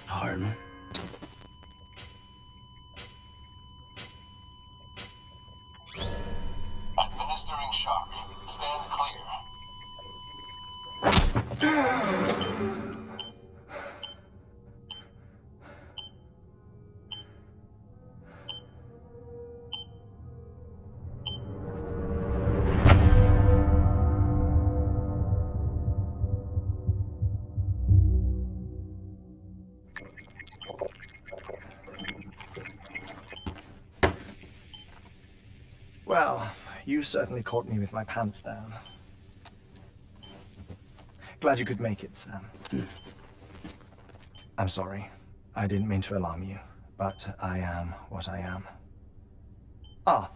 Hardman. Administering shock. Stand clear. Well, you certainly caught me with my pants down. Glad you could make it, Sam. I'm sorry. I didn't mean to alarm you, but I am what I am. Ah,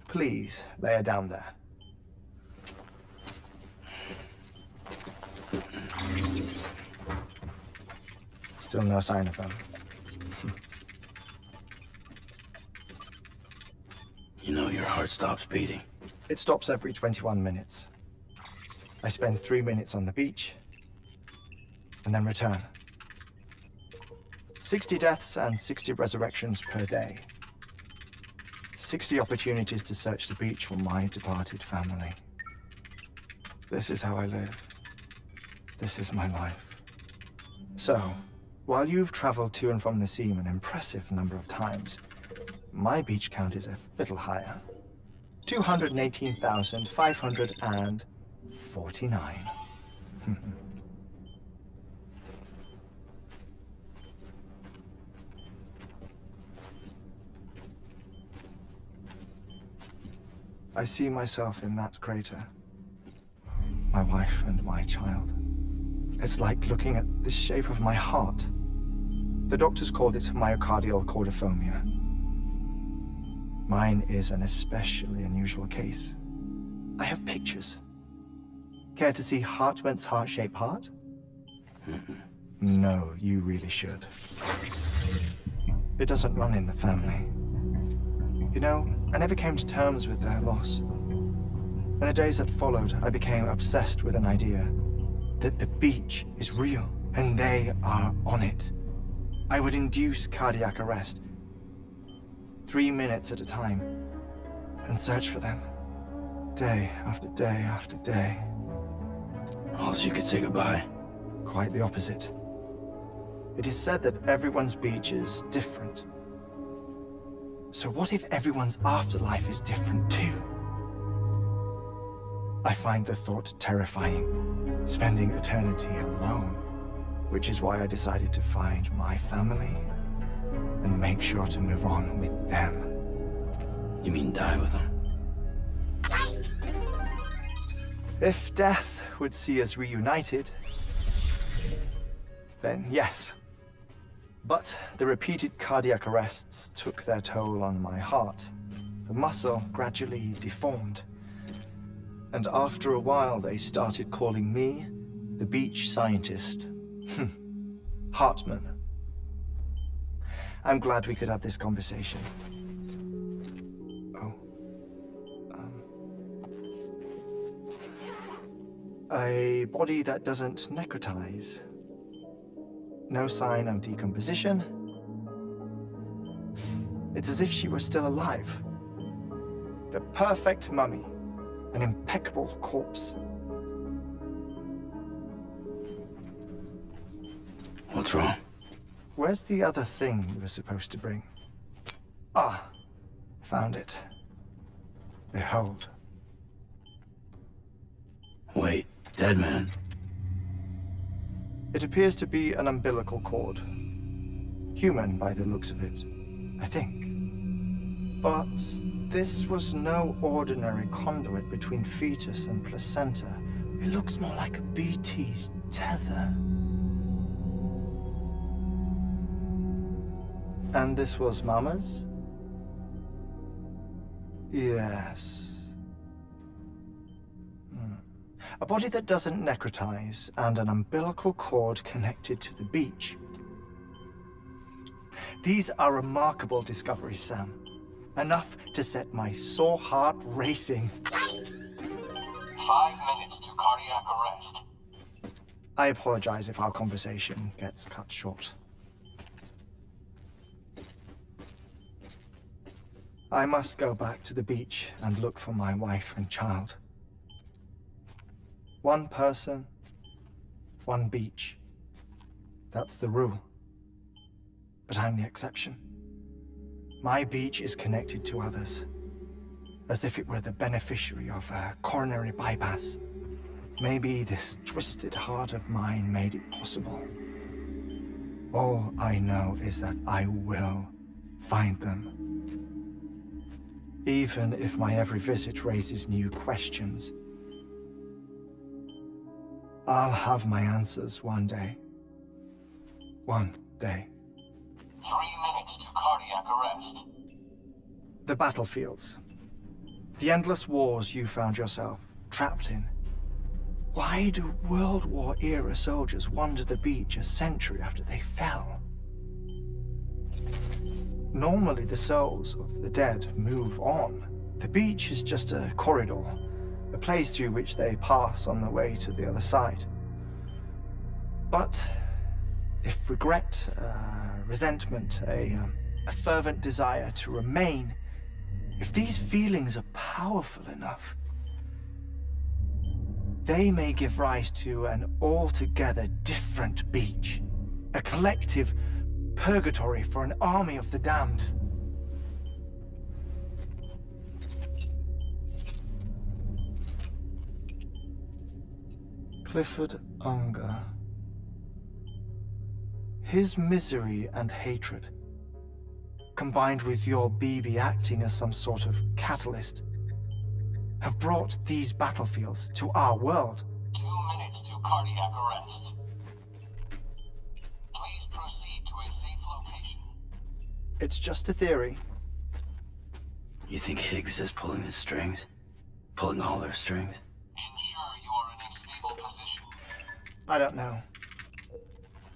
please, lay her down there. Still no sign of them. You know your heart stops beating. It stops every 21 minutes. I spend 3 minutes on the beach, and then return. 60 deaths and 60 resurrections per day. 60 opportunities to search the beach for my departed family. This is how I live. This is my life. So, while you've traveled to and from the sea an impressive number of times, my beach count is a little higher. 218,549. I see myself in that crater. My wife and my child. It's like looking at the shape of my heart. The doctors called it myocardial cordiformia. Mine is an especially unusual case. I have pictures. Care to see Hartman's heart-shaped heart? No, you really should. It doesn't run in the family. You know, I never came to terms with their loss. In the days that followed, I became obsessed with an idea that the beach is real, and they are on it. I would induce cardiac arrest, 3 minutes at a time, and search for them, day after day after day. All you could say goodbye. Quite the opposite. It is said that everyone's beach is different. So what if everyone's afterlife is different too? I find the thought terrifying, spending eternity alone, which is why I decided to find my family and make sure to move on with them. You mean die with them? If death would see us reunited, then yes. But the repeated cardiac arrests took their toll on my heart. The muscle gradually deformed. And after a while, they started calling me the beach scientist. Hartman. I'm glad we could have this conversation. Oh. A body that doesn't necrotize. No sign of decomposition. It's as if she were still alive. The perfect mummy. An impeccable corpse. What's wrong? Where's the other thing you were supposed to bring? Ah, found it. Behold. Wait, dead man? It appears to be an umbilical cord. Human by the looks of it, I think. But this was no ordinary conduit between fetus and placenta. It looks more like a BT's tether. And this was Mama's? Yes. A body that doesn't necrotize, and an umbilical cord connected to the beach. These are remarkable discoveries, Sam. Enough to set my sore heart racing. 5 minutes to cardiac arrest. I apologize if our conversation gets cut short. I must go back to the beach and look for my wife and child. One person, one beach. That's the rule. But I'm the exception. My beach is connected to others, as if it were the beneficiary of a coronary bypass. Maybe this twisted heart of mine made it possible. All I know is that I will find them. Even if my every visit raises new questions, I'll have my answers one day. One day. 3 minutes to cardiac arrest. The battlefields. The endless wars you found yourself trapped in. Why do World War-era soldiers wander the beach a century after they fell? Normally the souls of the dead move on. The beach is just a corridor, a place through which they pass on the way to the other side. But if regret, resentment, a fervent desire to remain, if these feelings are powerful enough, they may give rise to an altogether different beach, a collective purgatory for an army of the damned. Clifford Unger. His misery and hatred, combined with your BB acting as some sort of catalyst, have brought these battlefields to our world. 2 minutes to cardiac arrest. Please proceed to a safe location. It's just a theory. You think Higgs is pulling the strings? Pulling all their strings? Ensure you are in a stable position. I don't know.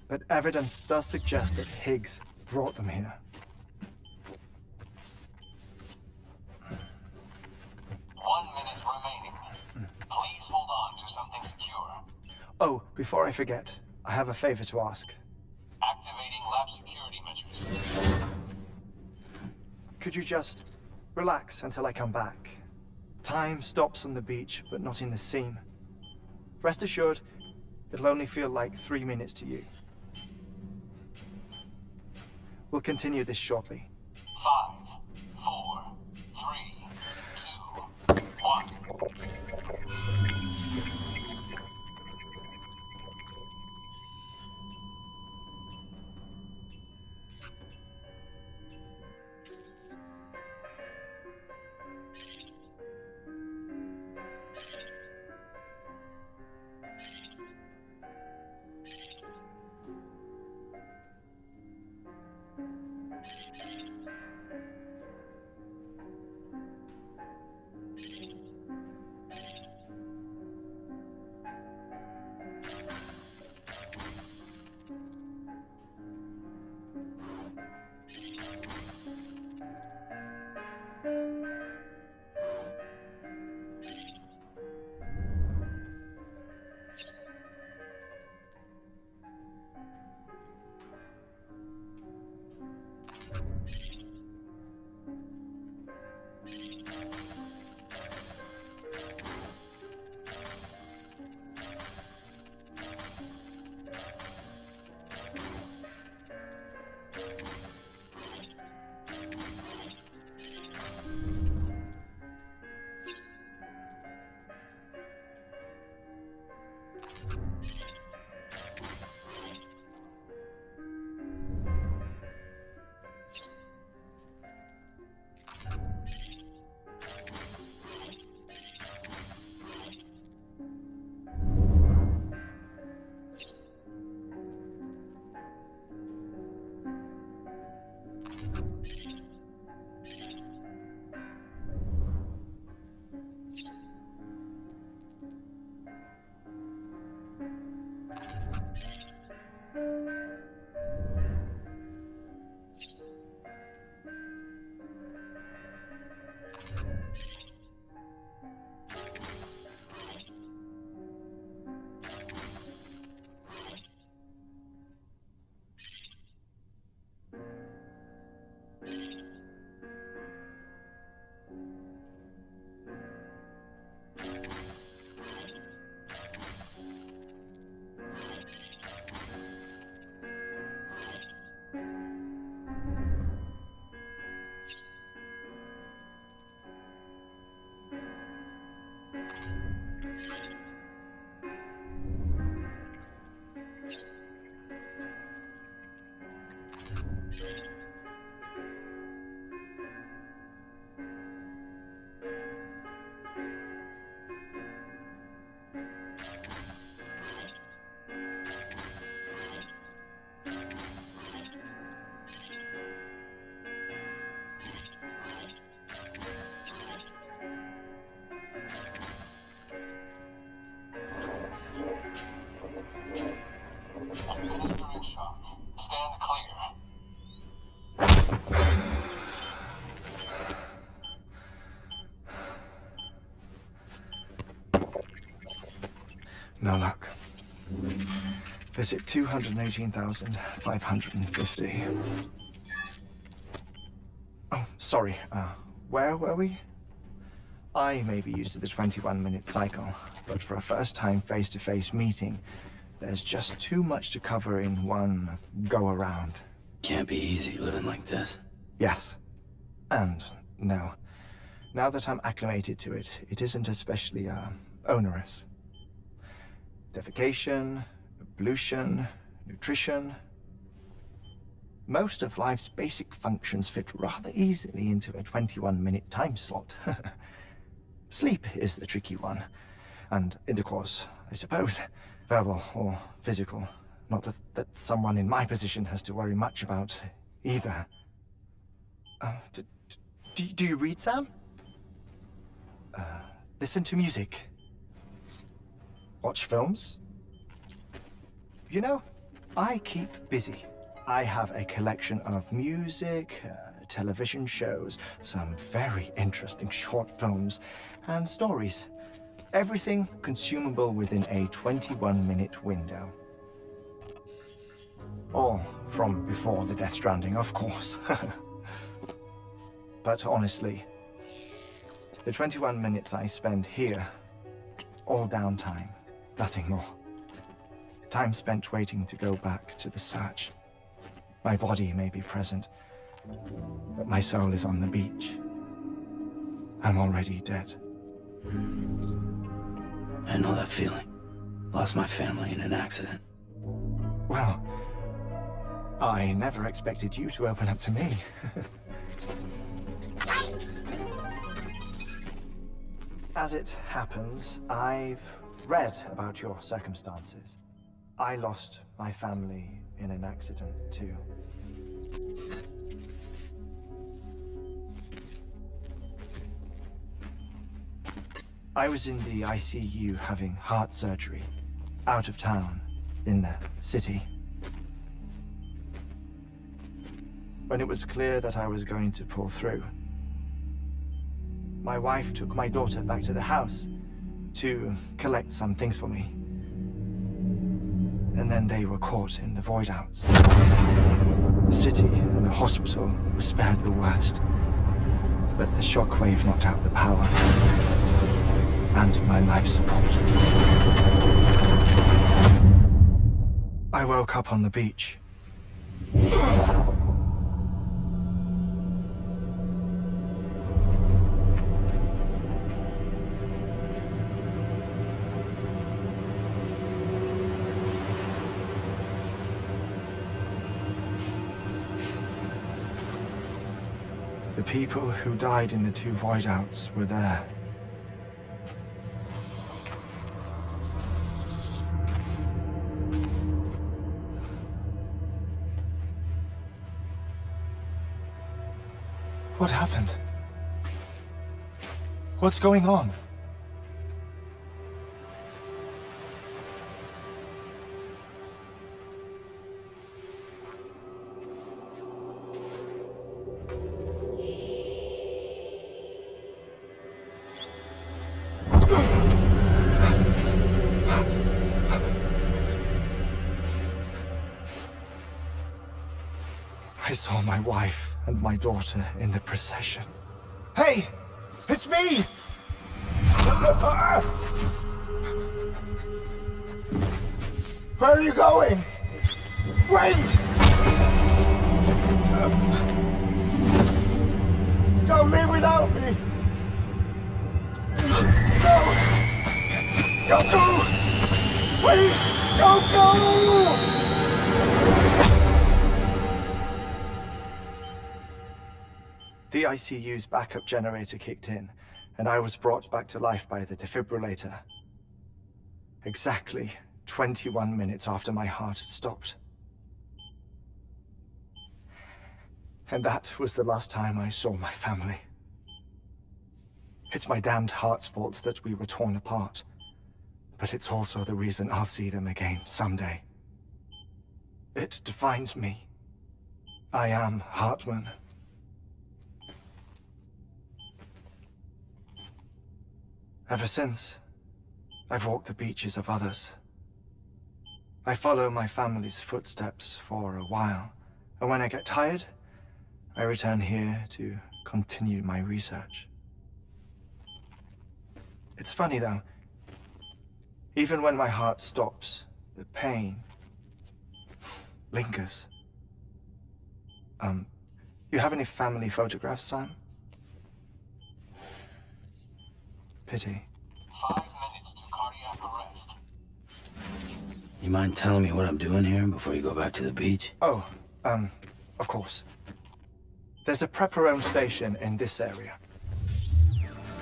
But evidence does suggest that Higgs brought them here. 1 minute remaining. Please hold on to something secure. Oh, before I forget, I have a favor to ask. Activating lab security measures. Could you just relax until I come back? Time stops on the beach, but not in the scene. Rest assured, it'll only feel like 3 minutes to you. We'll continue this shortly. 5, 4, 3, 2, 1. Visit 218,550. Oh, sorry. Where were we? I may be used to the 21-minute cycle, but for a first-time face-to-face meeting, there's just too much to cover in one go-around. Can't be easy living like this. Yes. And no. Now that I'm acclimated to it, it isn't especially, onerous. Defecation, pollution, nutrition. Most of life's basic functions fit rather easily into a 21-minute time slot. Sleep is the tricky one. And intercourse, I suppose. Verbal or physical. Not that someone in my position has to worry much about either. Do you read, Sam? Listen to music. Watch films. You know, I keep busy. I have a collection of music, television shows, some very interesting short films, and stories. Everything consumable within a 21-minute window. All from before the Death Stranding, of course. But honestly, the 21 minutes I spend here, all downtime, nothing more. Time spent waiting to go back to the search. My body may be present, but my soul is on the beach. I'm already dead. I know that feeling. Lost my family in an accident. Well, I never expected you to open up to me. As it happens, I've read about your circumstances. I lost my family in an accident, too. I was in the ICU having heart surgery, out of town, in the city. When it was clear that I was going to pull through, my wife took my daughter back to the house to collect some things for me. And then they were caught in the void-outs. The city and the hospital were spared the worst, but the shockwave knocked out the power and my life support. I woke up on the beach. The people who died in the two void-outs were there. What happened? What's going on? I saw my wife and my daughter in the procession. Hey! It's me! Where are you going? Wait! Don't leave without me! No! Don't go! Please, don't go! The ICU's backup generator kicked in, and I was brought back to life by the defibrillator. Exactly 21 minutes after my heart had stopped. And that was the last time I saw my family. It's my damned heart's fault that we were torn apart, but it's also the reason I'll see them again someday. It defines me. I am Hartman. Ever since, I've walked the beaches of others, I follow my family's footsteps for a while, and when I get tired, I return here to continue my research. It's funny though, even when my heart stops, the pain lingers. You have any family photographs, Sam? Pity. 5 minutes to cardiac arrest. You mind telling me what I'm doing here before you go back to the beach? Oh, of course. There's a Prepperone station in this area.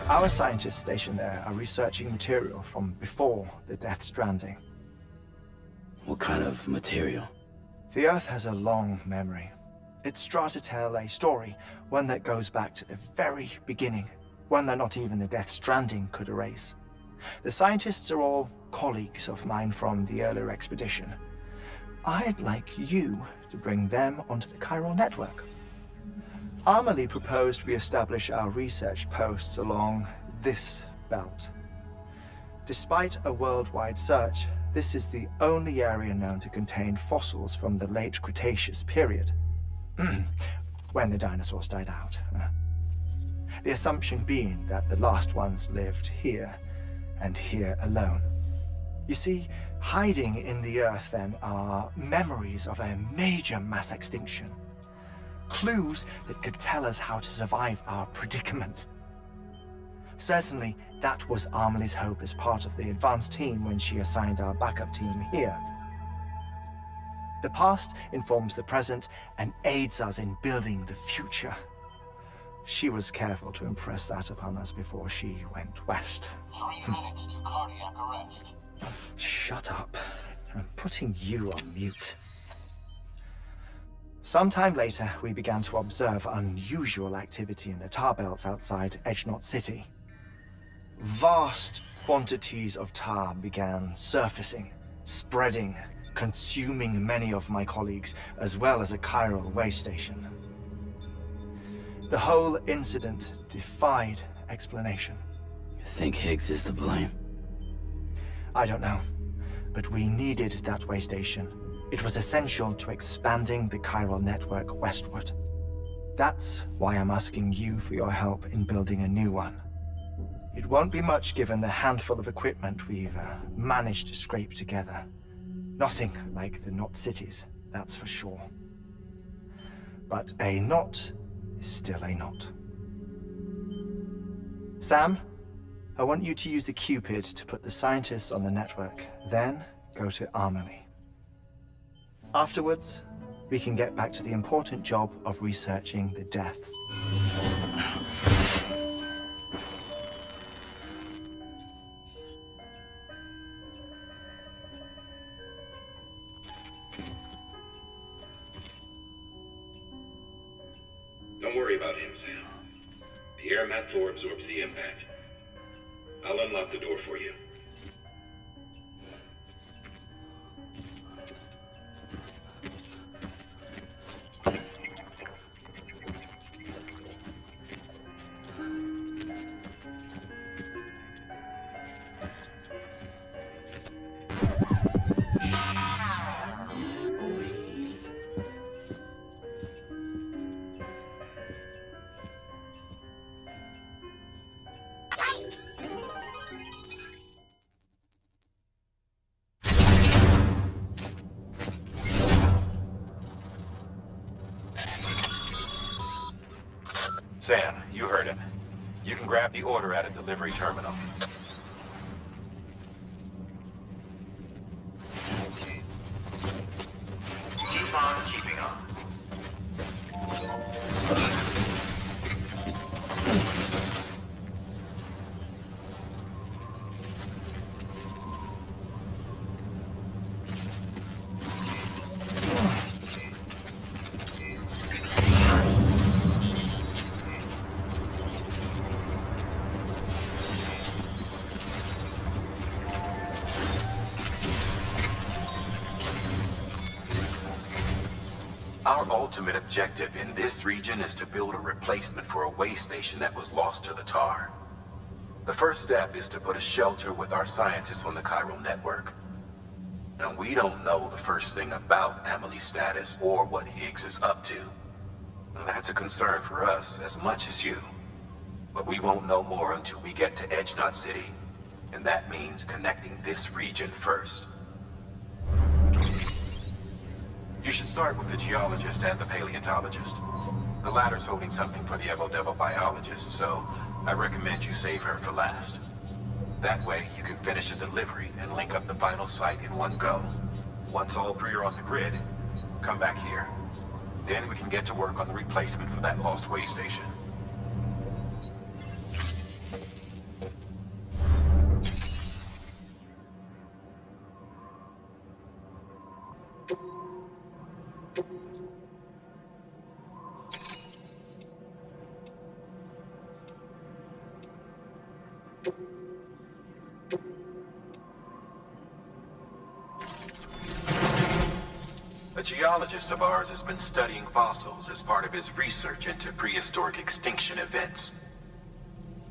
Our scientists stationed there are researching material from before the Death Stranding. What kind of material? The Earth has a long memory. It's trying to tell a story, one that goes back to the very beginning, one that not even the Death Stranding could erase. The scientists are all colleagues of mine from the earlier expedition. I'd like you to bring them onto the chiral network. Amelie proposed we establish our research posts along this belt. Despite a worldwide search, this is the only area known to contain fossils from the late Cretaceous period, when the dinosaurs died out. The assumption being that the last ones lived here, and here alone. You see, hiding in the Earth then are memories of a major mass extinction. Clues that could tell us how to survive our predicament. Certainly, that was Amelie's hope as part of the advanced team when she assigned our backup team here. The past informs the present and aids us in building the future. She was careful to impress that upon us before she went west. 3 minutes to cardiac arrest. Shut up. I'm putting you on mute. Sometime later, we began to observe unusual activity in the tar belts outside Edgenot City. Vast quantities of tar began surfacing, spreading, consuming many of my colleagues, as well as a chiral way station. The whole incident defied explanation. You think Higgs is to blame? I don't know, but we needed that way station. It was essential to expanding the chiral network westward. That's why I'm asking you for your help in building a new one. It won't be much given the handful of equipment we've managed to scrape together. Nothing like the knot cities, that's for sure. But a knot is still a knot. Sam, I want you to use the Cupid to put the scientists on the network, then go to Amelie. Afterwards, we can get back to the important job of researching the deaths. Don't worry about him, Sam. The air mat floor absorbs the impact. I'll unlock the door for you. Sam, you heard him. You can grab the order at a delivery terminal. Keep on keeping on. Our ultimate objective in this region is to build a replacement for a way station that was lost to the tar. The first step is to put a shelter with our scientists on the chiral network. And we don't know the first thing about Emily's status or what Higgs is up to. Now, that's a concern for us as much as you. But we won't know more until we get to Edge Knot City. And that means connecting this region first. You should start with the geologist and the paleontologist. The latter's holding something for the Evo biologist, so I recommend you save her for last. That way, you can finish a delivery and link up the final site in one go. Once all three are on the grid, come back here. Then we can get to work on the replacement for that lost way station. A geologist of ours has been studying fossils as part of his research into prehistoric extinction events.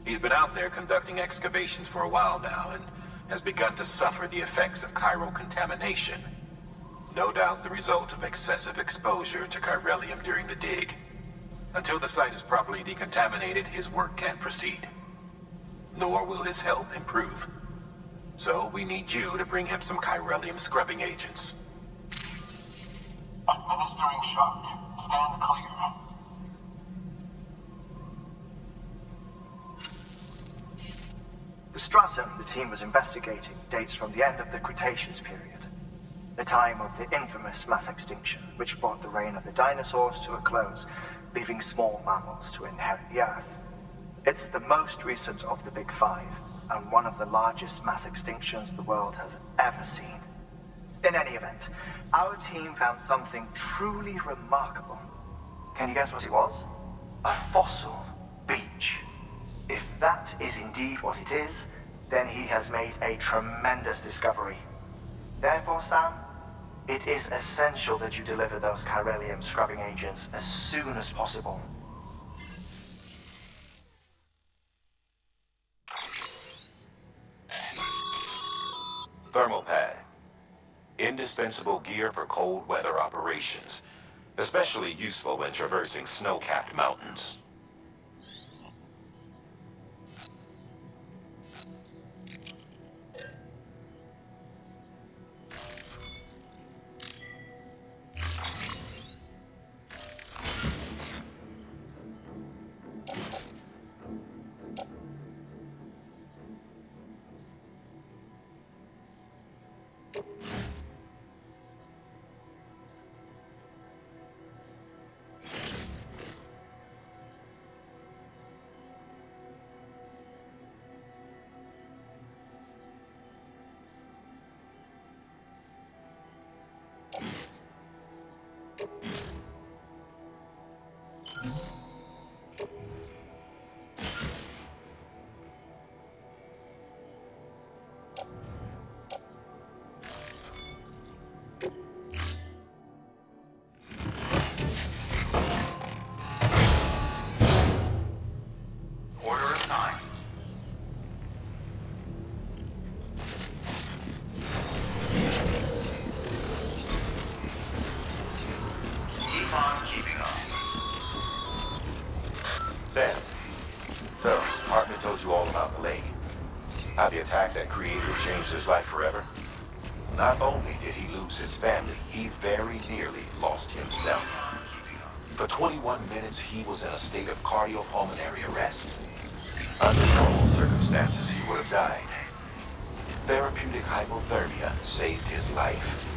He's been out there conducting excavations for a while now and has begun to suffer the effects of chiral contamination. No doubt the result of excessive exposure to chiralium during the dig. Until the site is properly decontaminated, his work can't proceed. Nor will his health improve. So we need you to bring him some chiralium scrubbing agents. Administering shock. Stand clear. The stratum the team was investigating dates from the end of the Cretaceous period, the time of the infamous mass extinction, which brought the reign of the dinosaurs to a close, leaving small mammals to inherit the Earth. It's the most recent of the Big Five, and one of the largest mass extinctions the world has ever seen. In any event, our team found something truly remarkable. Can you guess what it was? A fossil beach. If that is indeed what it is, then he has made a tremendous discovery. Therefore, Sam, it is essential that you deliver those chiralium scrubbing agents as soon as possible. Thermal pad. Indispensable gear for cold weather operations, especially useful when traversing snow-capped mountains. Sam, so Hartman told you all about the lake. How the attack that created changed his life forever. Not only did he lose his family, he very nearly lost himself. For 21 minutes, he was in a state of cardiopulmonary arrest. Under normal circumstances, he would have died. Therapeutic hypothermia saved his life.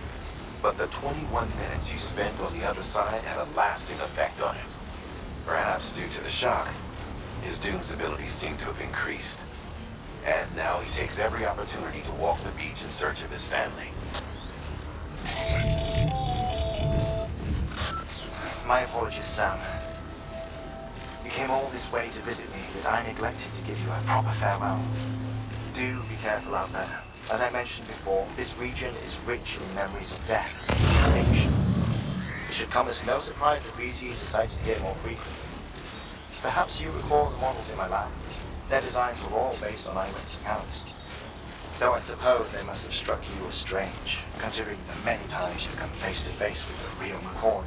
But the 21 minutes he spent on the other side had a lasting effect on him. Perhaps due to the shock, his Doom's abilities seem to have increased. And now he takes every opportunity to walk the beach in search of his family. My apologies, Sam. You came all this way to visit me, but I neglected to give you a proper farewell. Do be careful out there. As I mentioned before, this region is rich in memories of death and extinction. It should come as no surprise that BTs are sighted here more frequently. Perhaps you recall the models in my lab. Their designs were all based on eyewitness accounts. Though I suppose they must have struck you as strange, considering the many times you've come face to face with a real McCoy.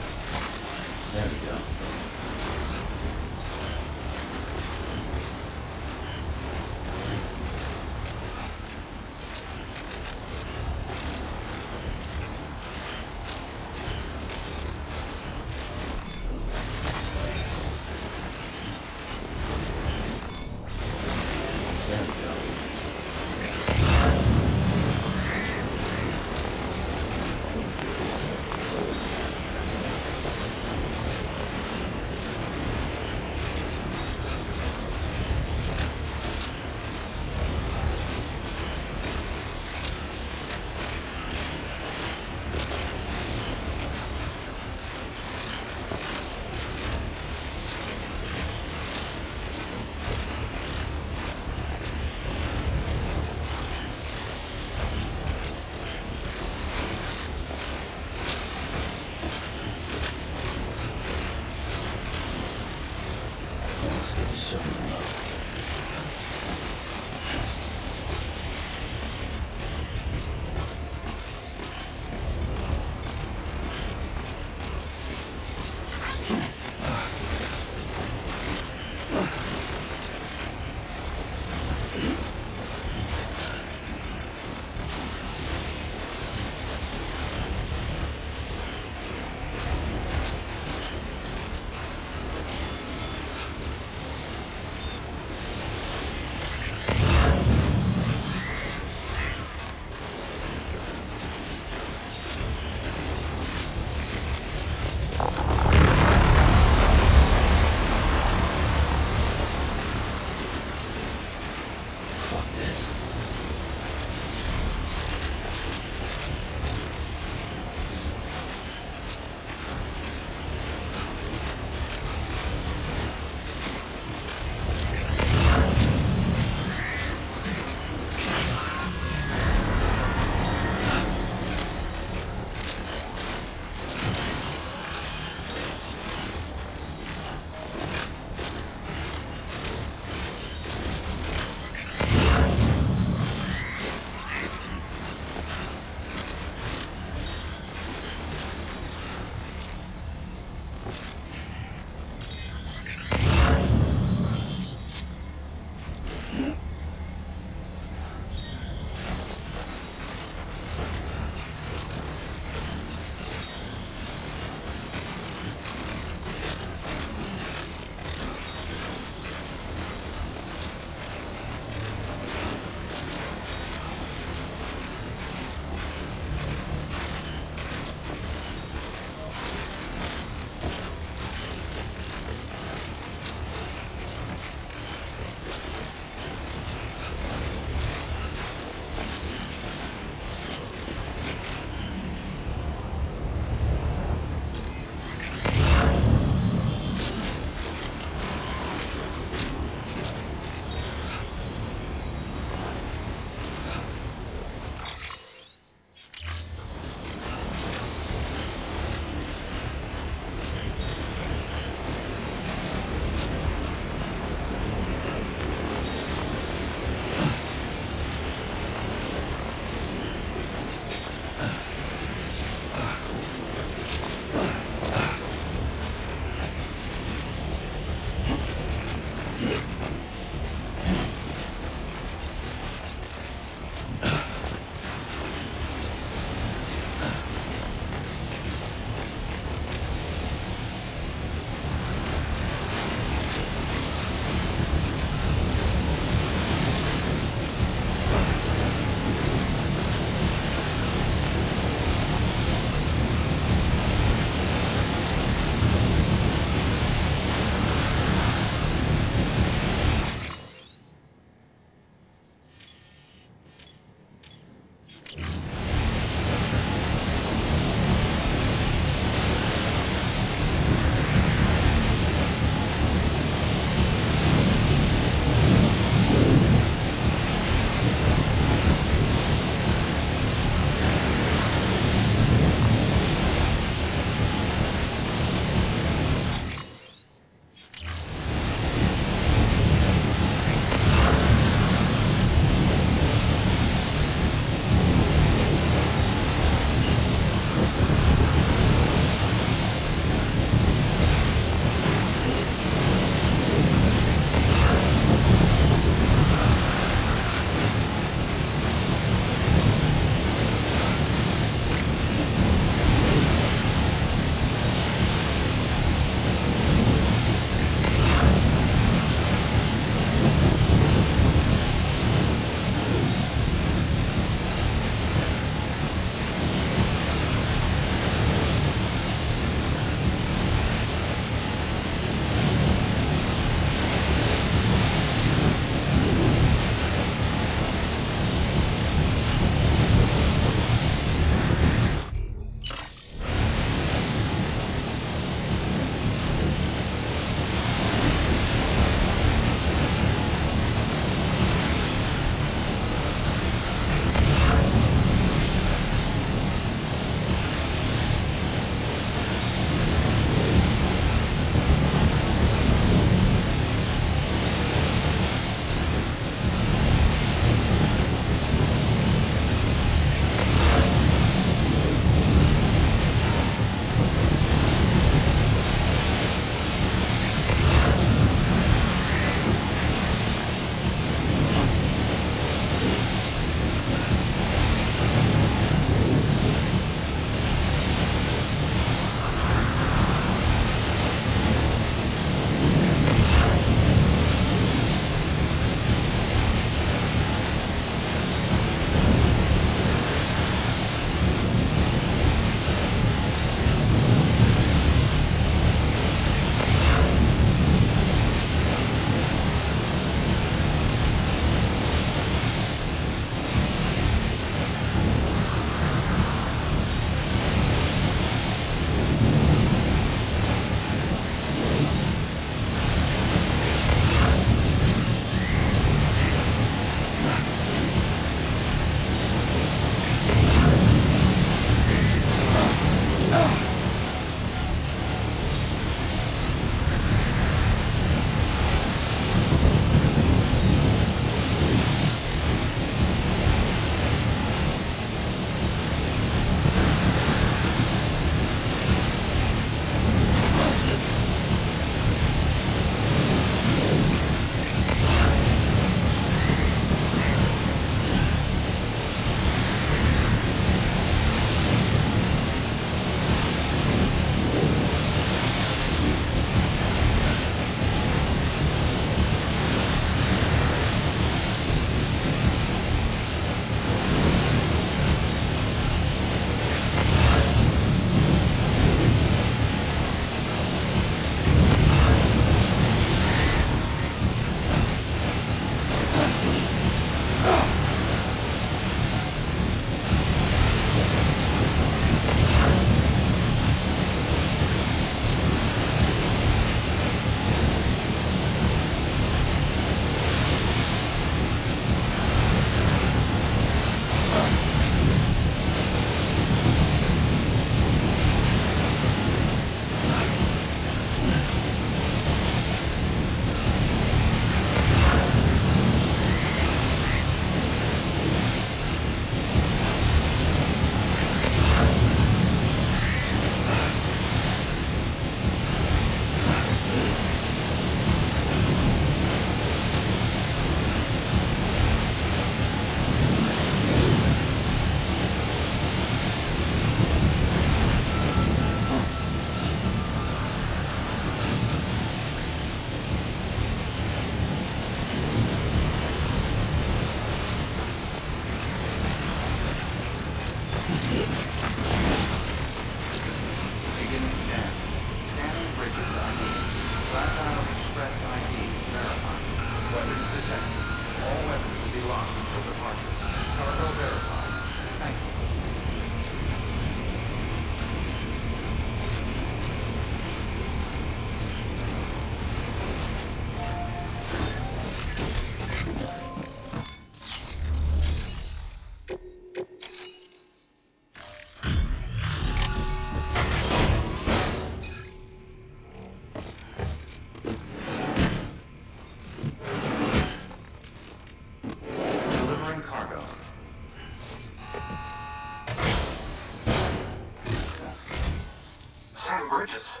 bridges.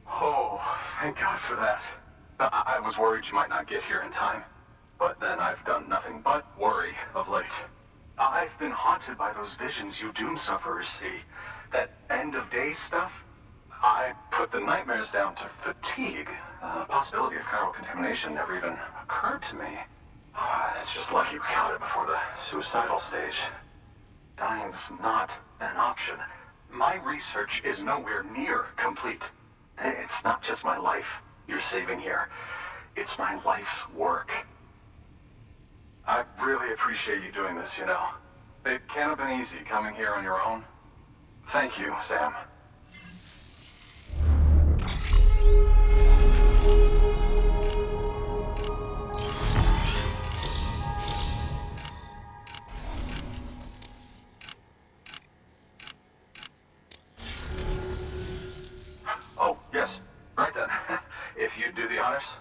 Oh, thank God for that. I was worried you might not get here in time. But then I've done nothing but worry of late. I've been haunted by those visions you doom sufferers see. That end of days stuff. I put the nightmares down to fatigue. The possibility of chiral contamination never even occurred to me. It's just lucky we got it before the suicidal stage. Dying's not an option. My research is nowhere near complete. It's not just my life you're saving here. It's my life's work. I really appreciate you doing this, you know. It can't have been easy coming here on your own. Thank you, Sam. Oh, yes. Right then. If you'd do the honors.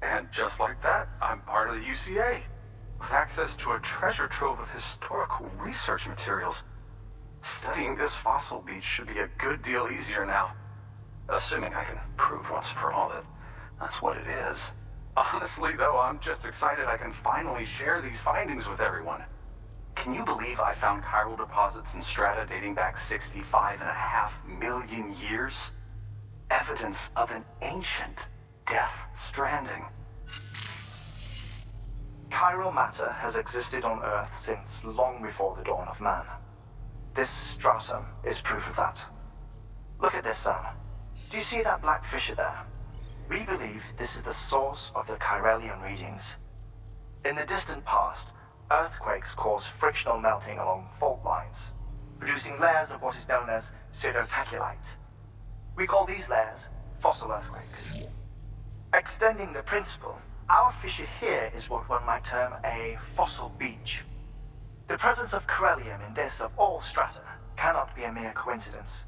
And just like that, I'm part of the UCA, with access to a treasure trove of historical research materials. Studying this fossil beach should be a good deal easier now. Assuming I can prove once for all that that's what it is. Honestly, though, I'm just excited I can finally share these findings with everyone. Can you believe I found chiral deposits in strata dating back 65.5 million years? Evidence of an ancient death stranding. Chiral matter has existed on Earth since long before the dawn of man. This stratum is proof of that. Look at this, Sam. Do you see that black fissure there? We believe this is the source of the Chiralian readings. In the distant past, earthquakes cause frictional melting along fault lines, producing layers of what is known as pseudotaculite. We call these layers fossil earthquakes. Extending the principle, our fissure here is what one might term a fossil beach. The presence of Chiralium in this of all strata cannot be a mere coincidence.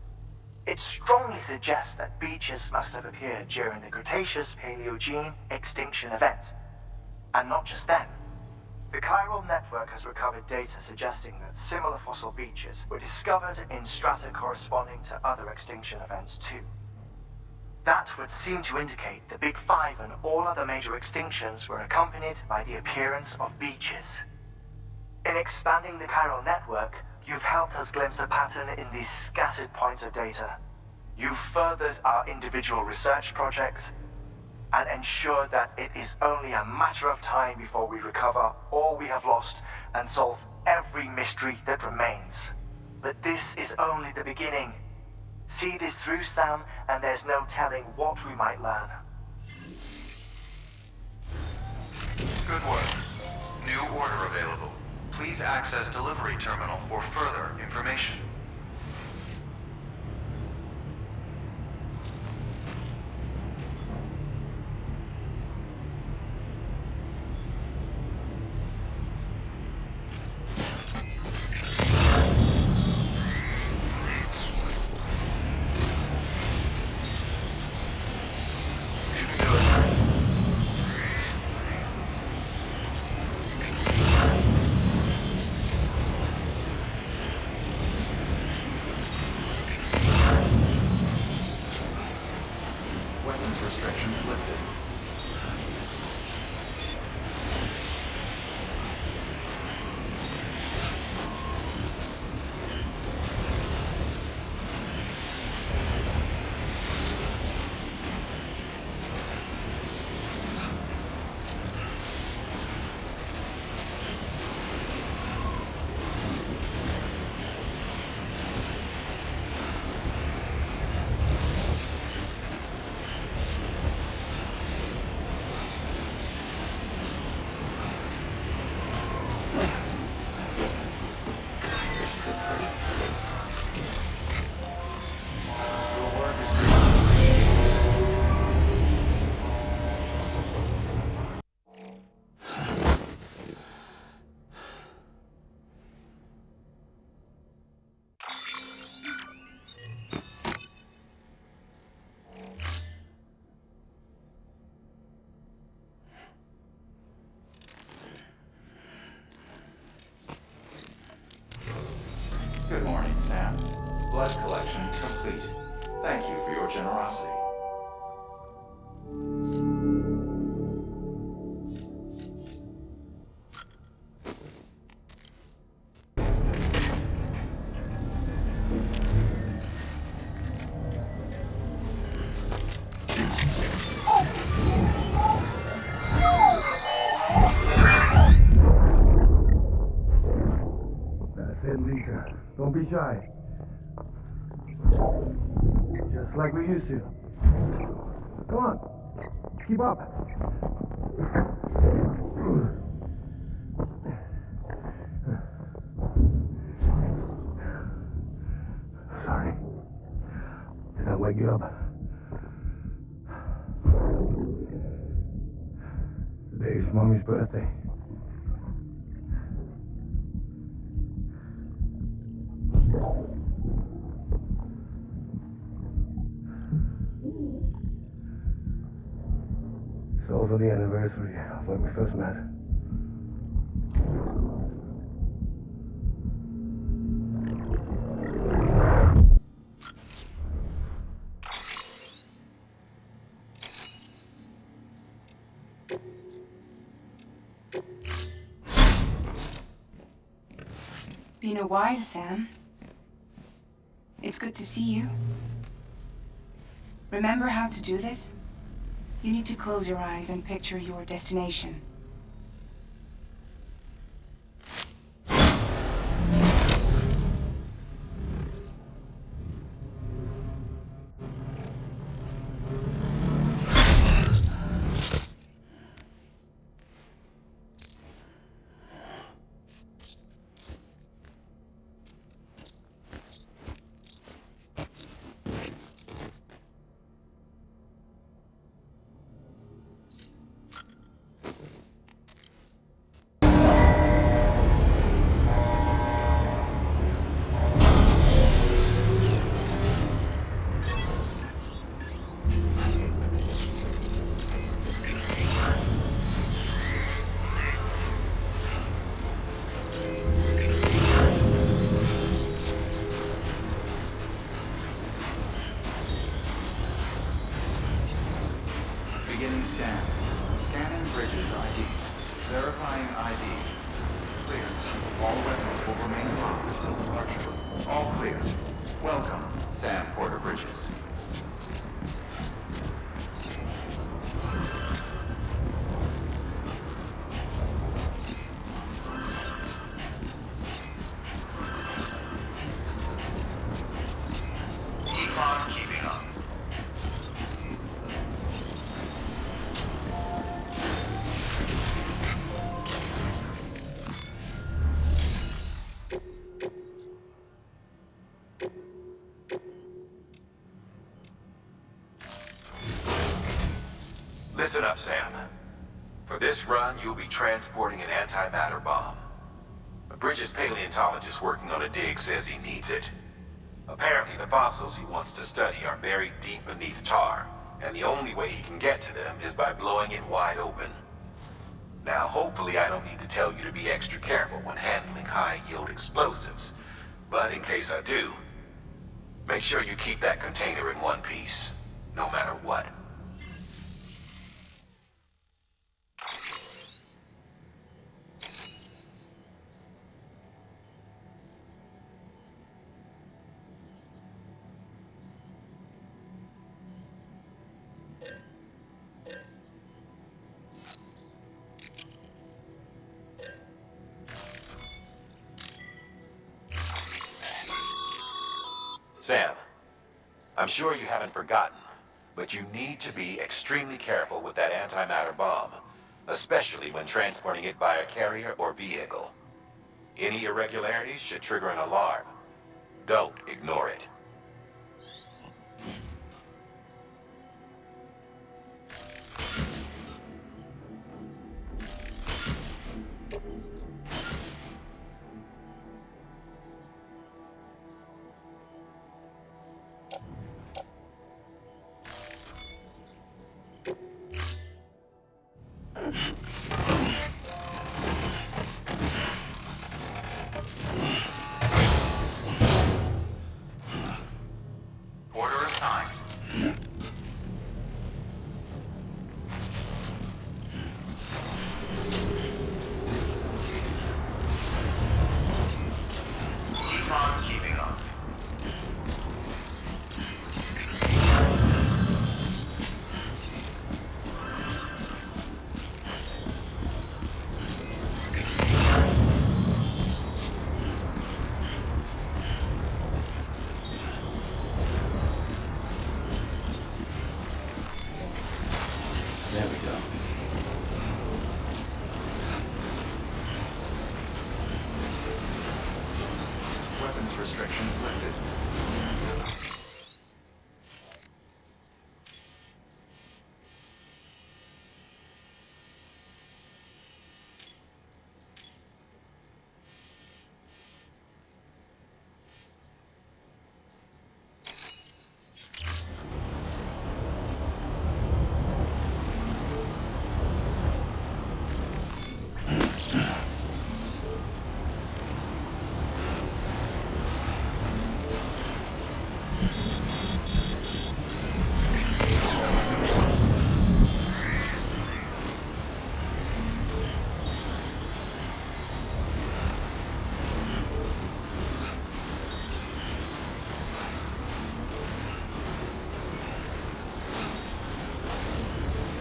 It strongly suggests that beaches must have appeared during the Cretaceous-Paleogene extinction event. And not just then. The chiral network has recovered data suggesting that similar fossil beaches were discovered in strata corresponding to other extinction events too. That would seem to indicate the Big Five and all other major extinctions were accompanied by the appearance of beaches. In expanding the chiral network, you've helped us glimpse a pattern in these scattered points of data. You've furthered our individual research projects and ensured that it is only a matter of time before we recover all we have lost and solve every mystery that remains. But this is only the beginning. See this through, Sam, and there's no telling what we might learn. Good work. New order available. Please access delivery terminal for further information. Sam. Blood collection complete. Thank you for your generosity. That's it, Lisa. Don't be shy. Just like we used to. Come on. Keep up. Sorry. Did I wake you up? Today's Mommy's birthday. It's also the anniversary of when we first met. Been a while, Sam. It's good to see you. Remember how to do this? You need to close your eyes and picture your destination. Beginning scan. Scanning bridges ID. Verifying ID. Clear. All weapons will remain locked until departure. All clear. Welcome, Sam Porter Bridges. Keep on keeping up. Listen up, Sam. For this run, you'll be transporting an antimatter bomb. A Bridges paleontologist working on a dig says he needs it. Apparently, the fossils he wants to study are buried deep beneath tar, and the only way he can get to them is by blowing it wide open. Now, hopefully I don't need to tell you to be extra careful when handling high-yield explosives, but in case I do, make sure you keep that container in one piece, no matter what. Sam, I'm sure you haven't forgotten, but you need to be extremely careful with that antimatter bomb, especially when transporting it by a carrier or vehicle. Any irregularities should trigger an alarm. Don't ignore it. access restrictions lifted.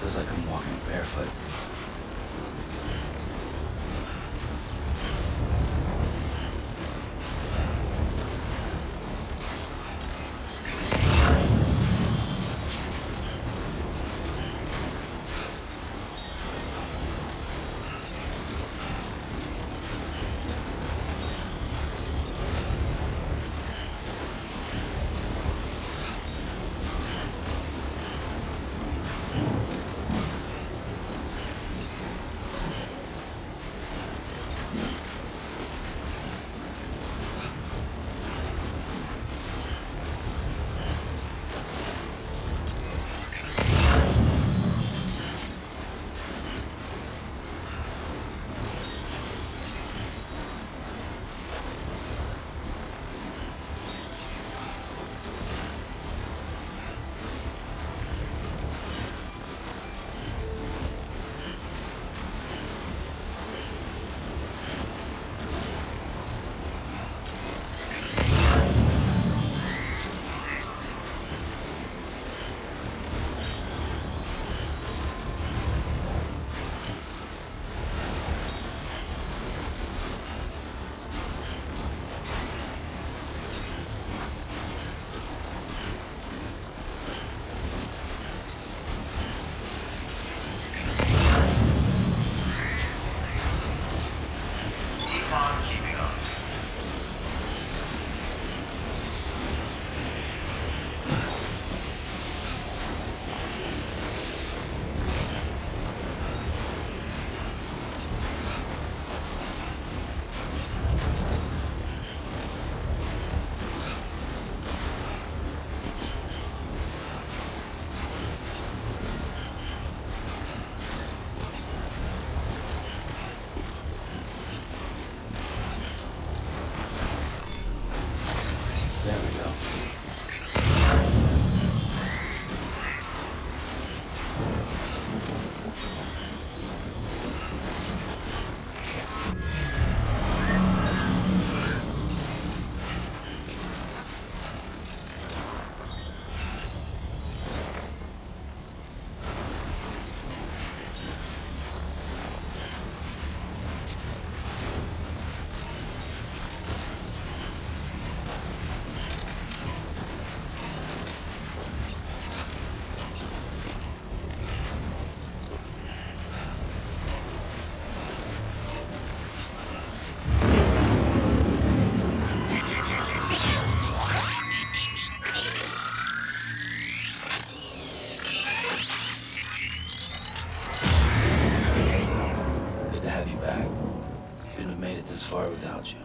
Feels like I'm walking barefoot. There we go. Good to have you back. Couldn't have made it this far without you.